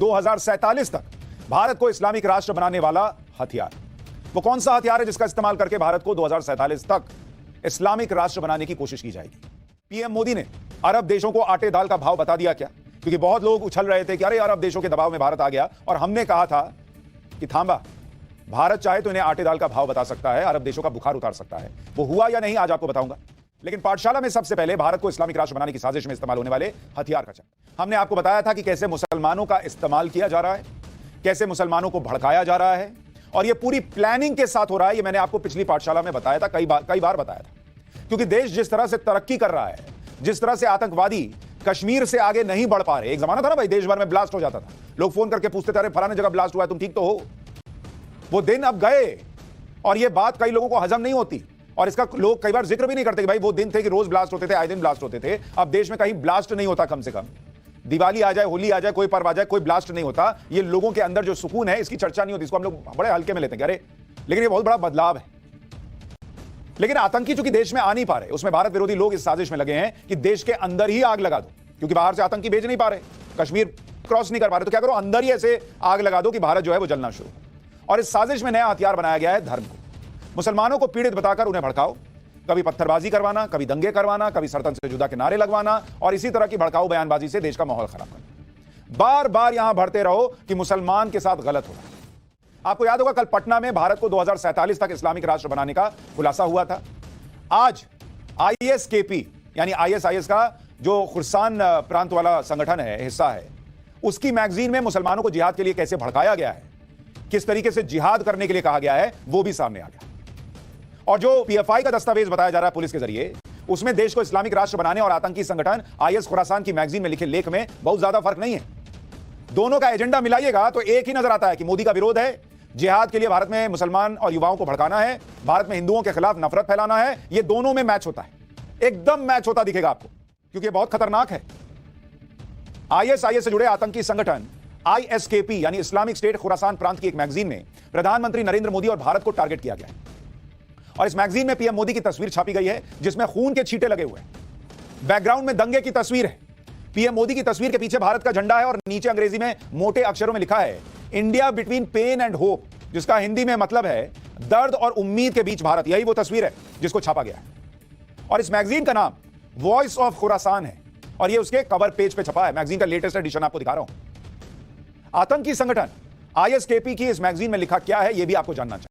2047 तक भारत को इस्लामिक राष्ट्र बनाने वाला हथियार। वो कौन सा हथियार है जिसका इस्तेमाल करके भारत को 2047 तक इस्लामिक राष्ट्र बनाने की कोशिश की जाएगी? पीएम मोदी ने अरब देशों को आटे दाल का भाव बता दिया क्या? क्योंकि बहुत लोग उछल रहे थे कि अरे अरब देशों के दबाव में भारत आ गया, और हमने कहा था कि थांबा, भारत चाहे तो इन्हें आटे दाल का भाव बता सकता है, अरब देशों का बुखार उतार सकता है। वो हुआ या नहीं आज आपको बताऊंगा। लेकिन पाठशाला में सबसे पहले भारत को इस्लामिक राष्ट्र बनाने की साजिश में इस्तेमाल होने वाले हथियार का चक्र हमने आपको बताया था कि कैसे मुसलमानों का इस्तेमाल किया जा रहा है, कैसे मुसलमानों को भड़काया जा रहा है, और यह पूरी प्लानिंग के साथ हो रहा है। ये मैंने आपको पिछली पाठशाला में बताया था, कई बार बताया था। क्योंकि देश जिस तरह से तरक्की कर रहा है, जिस तरह से आतंकवादी कश्मीर से आगे नहीं बढ़ पा रहे। एक जमाना था ना भाई, देश भर में ब्लास्ट हो जाता था, लोग फोन करके पूछते थे अरे फलाने जगह ब्लास्ट हुआ है, तुम ठीक तो हो? वो दिन अब गए, और ये बात कई लोगों को हजम नहीं होती, और इसका लोग कई बार जिक्र भी नहीं करते कि भाई वो दिन थे कि रोज ब्लास्ट होते थे, आए दिन ब्लास्ट होते थे। अब देश में कहीं ब्लास्ट नहीं होता, कम से कम दिवाली आ जाए, होली आ जाए, कोई पर्व आ जाए, कोई ब्लास्ट नहीं होता। ये लोगों के अंदर जो सुकून है, इसकी चर्चा नहीं होती, इसको हम लोग बड़े हल्के में लेते हैं अरे। लेकिन ये बहुत बड़ा बदलाव है। लेकिन आतंकी चूंकि देश में आ नहीं पा रहे, उसमें भारत विरोधी लोग इस साजिश में लगे हैं कि देश के अंदर ही आग लगा दो, क्योंकि बाहर से आतंकी भेज नहीं पा रहे, कश्मीर क्रॉस नहीं कर पा रहे, तो क्या करो, अंदर ही ऐसे आग लगा दो कि भारत जो है वो जलना शुरू। और इस साजिश में नया हथियार बनाया गया है धर्म को। मुसलमानों को पीड़ित बताकर उन्हें भड़काओ, कभी पत्थरबाजी करवाना, कभी दंगे करवाना, कभी सरतन से जुदा के नारे लगवाना, और इसी तरह की भड़काऊ बयानबाजी से देश का माहौल खराब करना। बार बार यहां भरते रहो कि मुसलमान के साथ गलत हो रहा है। आपको याद होगा कल पटना में भारत को 2047 तक इस्लामिक राष्ट्र बनाने का खुलासा हुआ था। आज आईएसकेपी यानी आईएसआईएस का जो खुर्सान प्रांत वाला संगठन है, हिस्सा है, उसकी मैगजीन में मुसलमानों को जिहाद के लिए कैसे भड़काया गया है, किस तरीके से जिहाद करने के लिए कहा गया है, वो भी सामने आ गया। और जो पीएफआई का दस्तावेज बताया जा रहा है पुलिस के जरिए, उसमें देश को इस्लामिक राष्ट्र बनाने और आतंकी संगठन आईएस खुरासान की मैगजीन में लिखे लेख में बहुत ज्यादा फर्क नहीं है। दोनों का एजेंडा मिलाइएगा तो एक ही नजर आता है कि मोदी का विरोध है, जिहाद के लिए भारत में मुसलमान और युवाओं को भड़काना है, भारत में हिंदुओं के खिलाफ नफरत फैलाना है। ये दोनों में मैच होता है, एकदम मैच होता दिखेगा आपको, क्योंकि ये बहुत खतरनाक है। आईएसआईएस से जुड़े आतंकी संगठन आईएसकेपी यानी इस्लामिक स्टेट खुरासान प्रांत की एक मैगजीन में प्रधानमंत्री नरेंद्र मोदी और भारत को टारगेट किया गया है। और इस मैगजीन में पीएम मोदी की तस्वीर छापी गई है, जिसमें खून के छींटे लगे हुए हैं। बैकग्राउंड में दंगे की तस्वीर है। पीएम मोदी की तस्वीर के पीछे भारत का झंडा है, और नीचे अंग्रेजी में मोटे अक्षरों में लिखा है India between pen and hope, जिसका हिंदी में मतलब है दर्द और उम्मीद के बीच भारत। यही वो तस्वीर है जिसको छापा गया है। और इस मैगजीन का नाम वॉइस ऑफ खुरासान है, और ये उसके कवर पेज पे छपा है। मैगजीन का लेटेस्ट एडिशन आपको दिखा रहा हूं। आतंकी संगठन आईएसकेपी की इस मैगजीन में लिखा क्या है, यह भी आपको जानना चाहिए।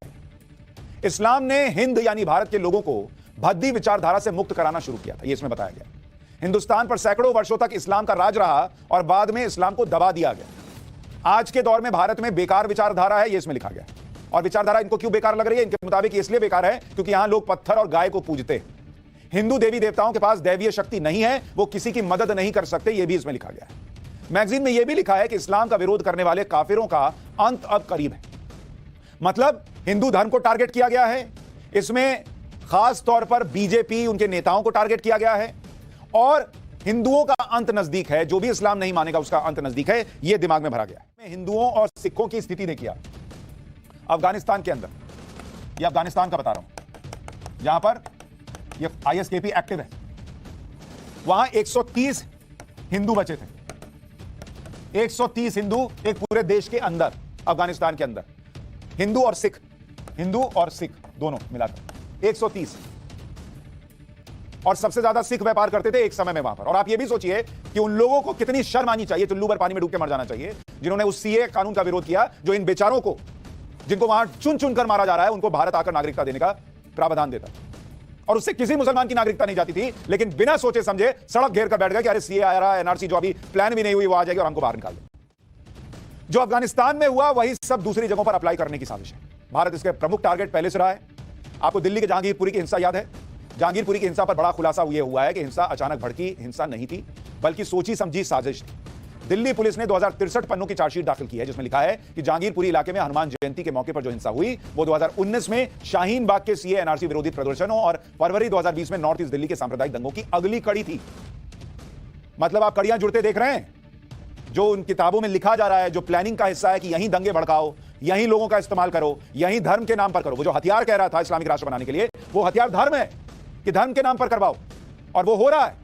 इस्लाम ने हिंद यानी भारत के लोगों को भद्दी विचारधारा से मुक्त कराना शुरू किया था, यह इसमें बताया गया। हिंदुस्तान पर सैकड़ों वर्षों तक इस्लाम का राज रहा, और बाद में इस्लाम को दबा दिया गया। आज के दौर में भारत में बेकार विचारधारा है, यह इसमें लिखा गया। और विचारधारा इनको क्यों बेकार लग रही है? इनके मुताबिक इसलिए बेकार है क्योंकि यहां लोग पत्थर और गाय को पूजते हैं। हिंदू देवी देवताओं के पास दैवीय शक्ति नहीं है, वो किसी की मदद नहीं कर सकते, यह भी इसमें लिखा गया है। मैगजीन में यह भी लिखा है कि इस्लाम का विरोध करने वाले काफिरों का अंत अब करीब है। मतलब हिंदू धर्म को टारगेट किया गया है, इसमें खास तौर पर बीजेपी, उनके नेताओं को टारगेट किया गया है, और हिंदुओं का अंत नजदीक है। जो भी इस्लाम नहीं मानेगा उसका अंत नजदीक है, यह दिमाग में भरा गया है। हिंदुओं और सिखों की स्थिति देखिए अफगानिस्तान के अंदर, यह अफगानिस्तान का बता रहा हूं, जहां पर यह आईएसकेपी एक्टिव है। वहां 130 हिंदू बचे थे, 130 हिंदू एक पूरे देश के अंदर, अफगानिस्तान के अंदर। हिंदू और सिख दोनों मिलाकर 130। और सबसे ज्यादा सिख व्यापार करते थे एक समय में वहां पर। और आप ये भी सोचिए कि उन लोगों को कितनी शर्म आनी चाहिए, चुल्लू भर पानी में डूब के मर जाना चाहिए, जिन्होंने उस सीए कानून का विरोध किया, जो इन बेचारों को, जिनको वहां चुन चुन कर मारा जा रहा है, उनको भारत आकर नागरिकता देने का प्रावधान देता। और उससे किसी मुसलमान की नागरिकता नहीं जाती थी, लेकिन बिना सोचे समझे सड़क घेर कर बैठ गया कि अरे सीए आ रहा है, एनआरसी जो अभी प्लान भी नहीं हुई वो आ जाएगी और हमको बाहर निकाल दे। जो अफगानिस्तान में हुआ वही सब दूसरी जगहों पर अप्लाई करने की साजिश है। भारत इसके प्रमुख टारगेट पहले से रहा है। आपको दिल्ली के जहांगीरपुरी की हिंसा याद है? जहांगीरपुरी की हिंसा पर बड़ा खुलासा यह हुआ है कि हिंसा अचानक भड़की हिंसा नहीं थी, बल्कि सोची समझी साजिश थी। दिल्ली पुलिस ने 2063 पन्नों की चार्जशीट दाखिल की है, जिसमें लिखा है कि जहांगीरपुरी इलाके में हनुमान जयंती के मौके पर जो हिंसा हुई वो 2019 में शाहीन बाग के सीए एनआरसी विरोधी प्रदर्शनों और फरवरी 2020 में नॉर्थ ईस्ट दिल्ली के सांप्रदायिक दंगों की अगली कड़ी थी। मतलब आप कड़ियां जुड़ते देख रहे हैं। जो उन किताबों में लिखा जा रहा है, जो प्लानिंग का हिस्सा है कि यहीं दंगे भड़काओ, यहीं लोगों का इस्तेमाल करो, यहीं धर्म के नाम पर करो। वो जो हथियार कह रहा था इस्लामिक राष्ट्र बनाने के लिए, वो हथियार धर्म है कि धर्म के नाम पर करवाओ, और वो हो रहा है।